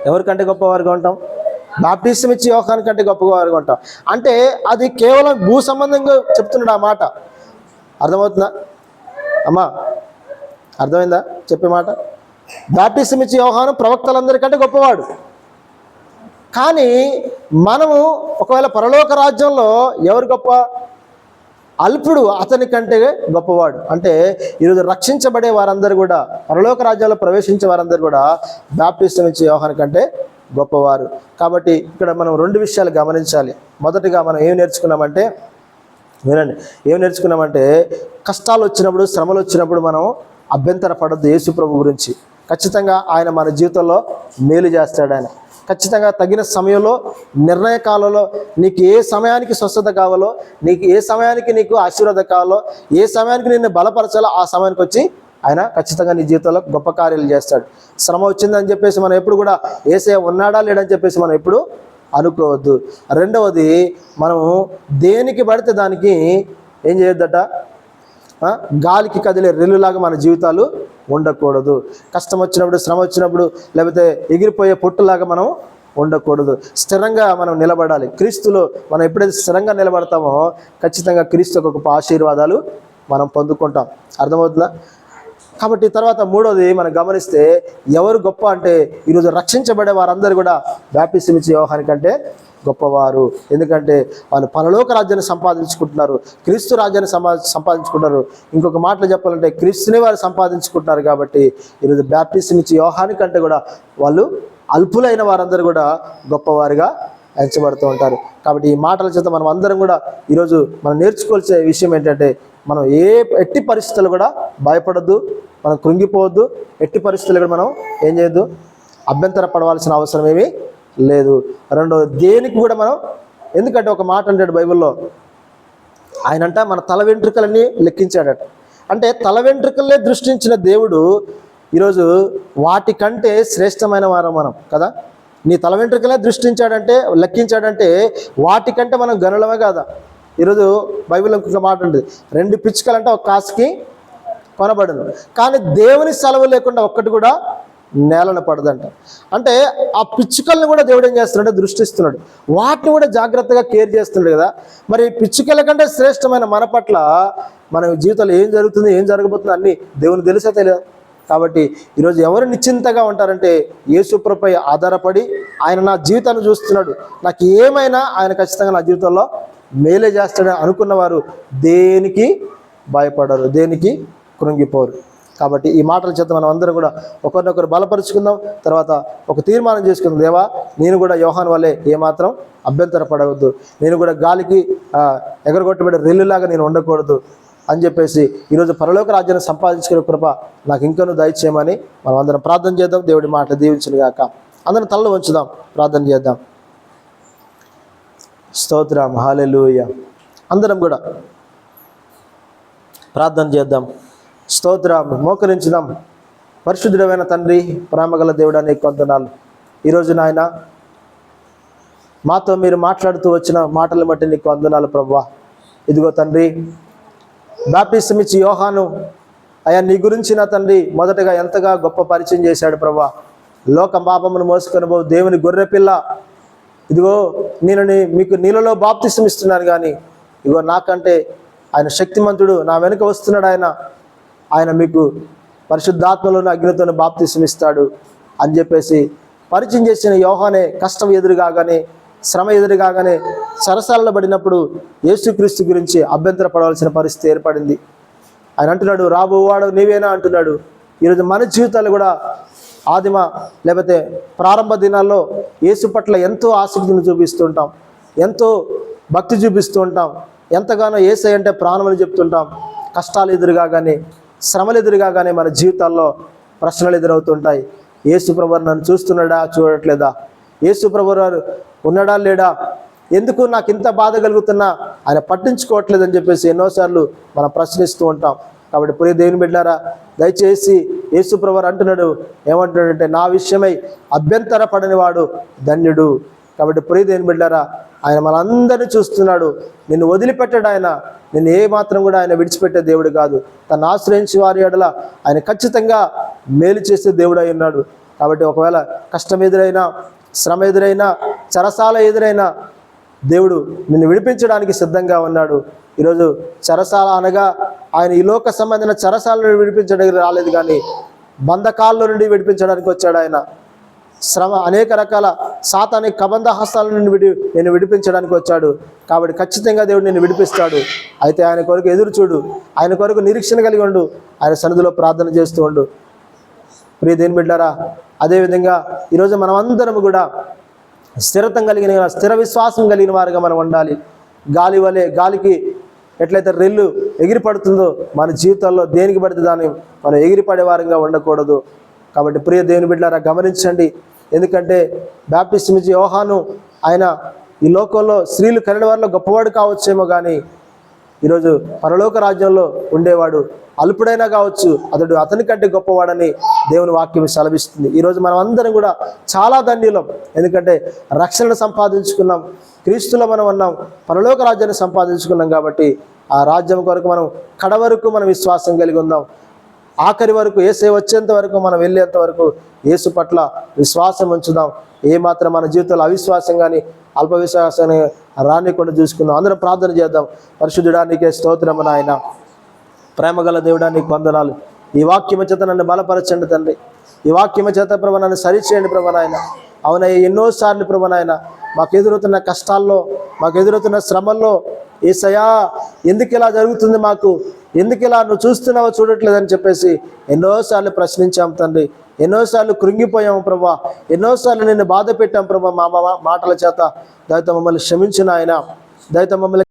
ఎవరికంటే గొప్పవారుగా ఉంటాం? బాప్టిజం ఇచ్చి యోహాను కంటే గొప్పవారుగా ఉంటాం. అంటే అది కేవలం భూ సంబంధంగా చెప్తున్నాడు ఆ మాట. అర్థమవుతుందా అమ్మా? అర్థమైందా చెప్పే మాట? బాప్టిజం ఇచ్చి యోహాను ప్రవక్తలందరికంటే గొప్పవాడు. కానీ మనము ఒకవేళ పరలోక రాజ్యంలో ఎవరు గొప్ప? అల్పుడు అతని కంటే గొప్పవాడు. అంటే ఈరోజు రక్షించబడే వారందరూ కూడా, పరలోక రాజ్యంలో ప్రవేశించే వారందరూ కూడా బాప్టిజం ఇచ్చే యోహాను కంటే గొప్పవారు. కాబట్టి ఇక్కడ మనం రెండు విషయాలు గమనించాలి. మొదటిగా మనం ఏం నేర్చుకున్నామంటే, వినండి, ఏం నేర్చుకున్నామంటే కష్టాలు వచ్చినప్పుడు, శ్రమలు వచ్చినప్పుడు మనం అభ్యంతర పడద్దు. యేసు ప్రభు గురించి ఖచ్చితంగా ఆయన మన జీవితంలో మేలు చేస్తాడు. ఆయన ఖచ్చితంగా తగిన సమయంలో, నిర్ణయ కాలంలో నీకు ఏ సమయానికి స్వస్థత కావాలో, నీకు ఏ సమయానికి నీకు ఆశీర్వాదం కావాలో, ఏ సమయానికి నిన్ను బలపరచాలో ఆ సమయానికి వచ్చి ఆయన ఖచ్చితంగా నీ జీవితంలో గొప్ప కార్యాలు చేస్తాడు. శ్రమ వచ్చిందని చెప్పేసి మనం ఎప్పుడు కూడా యేసయ్య ఉన్నాడా లేడని చెప్పేసి మనం ఎప్పుడు అనుకోవద్దు. రెండవది, మనము దేనికి పడితే దానికి ఏం చేయొద్దట, గాలికి కదిలే రెల్లులాగా మన జీవితాలు ఉండకూడదు. కష్టం వచ్చినప్పుడు, శ్రమ వచ్చినప్పుడు, లేకపోతే ఎగిరిపోయే పొట్టులాగా మనం ఉండకూడదు. స్థిరంగా మనం నిలబడాలి. క్రీస్తులో మనం ఎప్పుడైతే స్థిరంగా నిలబడతామో ఖచ్చితంగా క్రీస్తు యొక్క గొప్ప ఆశీర్వాదాలు మనం పొందుకుంటాం. అర్థమవుతుందా? కాబట్టి తర్వాత మూడోది మనం గమనిస్తే ఎవరు గొప్ప అంటే ఈరోజు రక్షించబడే వారందరూ కూడా బాప్టిజం ఇచ్చే యోహాను కంటే గొప్పవారు. ఎందుకంటే వాళ్ళు పరలోక రాజ్యాన్ని సంపాదించుకుంటున్నారు, క్రీస్తు రాజ్యాన్ని సంపాదించుకుంటారు. ఇంకొక మాటలు చెప్పాలంటే క్రీస్తుని వారు సంపాదించుకుంటున్నారు. కాబట్టి ఈరోజు బాప్టిజం ఇచ్చే యోహాను కంటే కూడా వాళ్ళు అల్పులైన వారందరూ కూడా గొప్పవారుగా ఎంచబడుతూ ఉంటారు. కాబట్టి ఈ మాటల చేత మనం అందరం కూడా ఈరోజు మనం నేర్చుకోవాల్సే విషయం ఏంటంటే, మనం ఎట్టి పరిస్థితులు కూడా భయపడద్దు, మనం కృంగిపోవద్దు. ఎట్టి పరిస్థితులు కూడా మనం ఏం చేయొద్దు, అభ్యంతర పడవలసిన అవసరం ఏమీ లేదు. రెండోది, దేనికి కూడా మనం, ఎందుకంటే ఒక మాట అంటాడు బైబిల్లో, ఆయనంట మన తల వెంట్రుకలన్నీ లెక్కించాడట. అంటే తల వెంట్రుకలనే దృష్టించిన దేవుడు ఈరోజు వాటికంటే శ్రేష్టమైన వారం మనం కదా. నీ తల వెంట్రుకలే దృష్టించాడంటే, లెక్కించాడంటే వాటికంటే మనం గనులమే కాదా. ఈరోజు బైబిల్లో ఇంకొక మాట ఉంటుంది, 2 పిచ్చుకలంటే ఒక కాసుకి కొనబడును, కానీ దేవుని సెలవు లేకుండా ఒక్కటి కూడా నేలను పడదంట. అంటే ఆ పిచ్చుకల్ని కూడా దేవుడు ఏం చేస్తున్నాడు, దృష్టిస్తున్నాడు, వాటిని కూడా జాగ్రత్తగా కేర్ చేస్తున్నాడు కదా. మరి పిచ్చుకల కంటే శ్రేష్టమైన మన పట్ల మన జీవితంలో ఏం జరుగుతుంది, ఏం జరగబోతుంది అన్నీ దేవుని తెలిసే తెలియదు. కాబట్టి ఈరోజు ఎవరు నిశ్చింతగా ఉంటారంటే యేసుప్రభుపై ఆధారపడి, ఆయన నా జీవితాన్ని చూస్తున్నాడు, నాకు ఏమైనా ఆయన ఖచ్చితంగా నా జీవితంలో మేలే చేస్తాడని అనుకున్నవారు దేనికి భయపడరు, దేనికి కృంగిపోరు. కాబట్టి ఈ మాటల చేత మనం అందరం కూడా ఒకరినొకరు బలపరుచుకుందాం. తర్వాత ఒక తీర్మానం చేసుకుందాం, దేవా నేను కూడా యోహాను వల్లే ఏమాత్రం అభ్యంతర పడవద్దు, నేను కూడా గాలికి ఎగరగొట్టబడే రెల్లులాగా నేను ఉండకూడదు అని చెప్పేసి ఈరోజు పరలోక రాజ్యాన్ని సంపాదించుకునే కృప నాకు ఇంకనూ దయచేయమని మనం అందరం ప్రార్థన చేద్దాం. దేవుడి మాటలు దీవించును గాక. అందరం తలలో వంచుదాం, ప్రార్థన చేద్దాం. స్తోత్రం, హల్లెలూయా. అందరం కూడా ప్రార్థన చేద్దాం. స్తోత్రం, మోకరించుదాం. పరిశుద్ధుడైన తండ్రి, ప్రేమగల దేవుడా, నీకు వందనాలు. ఈరోజు నాయన మాతో మీరు మాట్లాడుతూ వచ్చిన మాటలను బట్టి నీకు వందనాలు ప్రభువా. ఇదిగో తండ్రి, బాప్టిజం ఇచ్చి యోహాను అయ్యా నీ గురించి నా తండ్రి మొదటగా ఎంతగా గొప్ప పరిచయం చేశాడు ప్రభువా. లోక పాపమును మోసుకొని పోవు దేవుని గొర్రెపిల్ల, ఇదిగో నేను మీకు నీళ్ళలో బాప్తిసం ఇస్తున్నాను, కానీ ఇదిగో నాకంటే ఆయన శక్తిమంతుడు నా వెనుక వస్తున్నాడు, ఆయన మీకు పరిశుద్ధాత్మలోని అగ్నితోని బాప్తిసం ఇస్తాడు అని చెప్పేసి పరిచయం చేసిన యోహానే కష్టం ఎదురుగానే, శ్రమ ఎదురుగానే సరసాలలో పడినప్పుడు యేసుక్రీస్తు గురించి అభ్యంతర పడవలసిన పరిస్థితి ఏర్పడింది. ఆయన అంటున్నాడు, రాబోవాడు నీవేనా అంటున్నాడు. ఈరోజు మన జీవితాలు కూడా ఆదిమ లేకపోతే ప్రారంభ దినాల్లో యేసు పట్ల ఎంతో ఆసక్తిని చూపిస్తుంటాం, ఎంతో భక్తి చూపిస్తూ ఉంటాం, ఎంతగానో యేసయ్య అంటే ప్రాణములు చెప్తుంటాం. కష్టాలు ఎదురుగానే, శ్రమలు ఎదురుగానే మన జీవితాల్లో ప్రశ్నలు ఎదురవుతుంటాయి. యేసు ప్రభువు నన్ను చూస్తున్నాడా, చూడట్లేదా? యేసు ప్రభువు ఉన్నాడా లేడా? ఎందుకు నాకు ఇంత బాధ కలుగుతున్నా ఆయన పట్టించుకోవట్లేదని చెప్పేసి ఎన్నోసార్లు మనం ప్రశ్నిస్తూ ఉంటాం. కాబట్టి ప్రియ దేవుని బిడ్డలారా, దయచేసి యేసు ప్రభువు అంటున్నాడు, ఏమంటున్నాడంటే నా విషయమై అభ్యంతర పడని వాడు ధన్యుడు. కాబట్టి ప్రియ దేవుని బిడ్డలారా, ఆయన మనందరినీ చూస్తున్నాడు. నిన్ను వదిలిపెట్టాడు ఆయన. నిన్ను ఏ మాత్రం కూడా ఆయన విడిచిపెట్టే దేవుడు కాదు. తను ఆశ్రయించి వారి ఎడల ఆయన ఖచ్చితంగా మేలు చేసే దేవుడు అయి ఉన్నాడు. కాబట్టి ఒకవేళ కష్టం ఎదురైనా, శ్రమ ఎదురైనా, చెరసాల ఎదురైనా దేవుడు నిన్ను విడిపించడానికి సిద్ధంగా ఉన్నాడు. ఈరోజు చెరసాల అనగా ఆయన ఈ లోక సంబంధించిన చెరసాల నుండి విడిపించడానికి రాలేదు, కానీ బంధకాల్లో నుండి విడిపించడానికి వచ్చాడు ఆయన. శ్రమ అనేక రకాల సాతానిక కబంధ హస్తాల నుండి నేను విడిపించడానికి వచ్చాడు. కాబట్టి ఖచ్చితంగా దేవుడు నిన్ను విడిపిస్తాడు. అయితే ఆయన కొరకు ఎదురు చూడు, ఆయన కొరకు నిరీక్షణ కలిగి ఉండు, ఆయన సన్నిధిలో ప్రార్థన చేస్తూ ఉండు. ప్రియ దేవుని బిడ్డలారా, అదేవిధంగా ఈరోజు మనం అందరం కూడా స్థిరత్వం కలిగిన, స్థిర విశ్వాసం కలిగిన వారుగా మనం ఉండాలి. గాలి వలె, గాలికి ఎట్లయితే రెల్లు ఎగిరిపడుతుందో మన జీవితాల్లో దేనికి పడితే దాన్ని మనం ఎగిరిపడే వారంగా ఉండకూడదు. కాబట్టి ప్రియ దేవుని బిడ్డలారా, గమనించండి. ఎందుకంటే బాప్టిసం ఇచ్చే యోహాను ఆయన ఈ లోకంలో స్త్రీలు కనిన వారిలో గొప్పవాడు కావచ్చేమో, కానీ ఈరోజు పరలోక రాజ్యంలో ఉండేవాడు అల్పుడైనా కావచ్చు, అతని కంటే గొప్పవాడని దేవుని వాక్యం సెలవిస్తుంది. ఈరోజు మనం అందరం కూడా చాలా ధన్యులం. ఎందుకంటే రక్షణను సంపాదించుకున్నాం, క్రీస్తులో మనం ఉన్నాం, పరలోక రాజ్యాన్ని సంపాదించుకున్నాం. కాబట్టి ఆ రాజ్యం కొరకు మనం కడవరకు మనం విశ్వాసం కలిగి ఉందాం. ఆఖరి వరకు, యేసే వచ్చేంత వరకు, మనం వెళ్ళేంత వరకు యేసు పట్ల విశ్వాసం ఉంచుదాం. ఏమాత్రం మన జీవితంలో అవిశ్వాసం కానీ అల్ప విశ్వాసాన్ని రానికుండా చూసుకుందాం. అందరం ప్రార్థన చేద్దాం. పరిశుద్ధుడా, నీకే స్తోత్రము నాయన. ప్రేమగల దేవుడా, నీకు వందనాలు. ఈ వాక్యము చేత నన్ను బలపరచండి తండ్రి. ఈ వాక్యము చేత ప్రభు నన్ను సరిచేయండి ప్రభు నాయన. అవునయ్య, ఎన్నోసార్లు ప్రభు నాయన మాకు ఎదురవుతున్న కష్టాల్లో, మాకు ఎదురవుతున్న శ్రమల్లో యేసయ్యా ఎందుకు ఇలా జరుగుతుంది, మాకు ఎందుకు ఇలా నువ్వు చూస్తున్నావో చూడట్లేదని చెప్పేసి ఎన్నోసార్లు ప్రశ్నించాం తండ్రి. ఎన్నోసార్లు కృంగిపోయాము ప్రభా, ఎన్నోసార్లు నిన్ను బాధ పెట్టాం ప్రభా మా మాటల చేత. దయతో మమ్మల్ని క్షమించిన ఆయన, దయతో మమ్మల్ని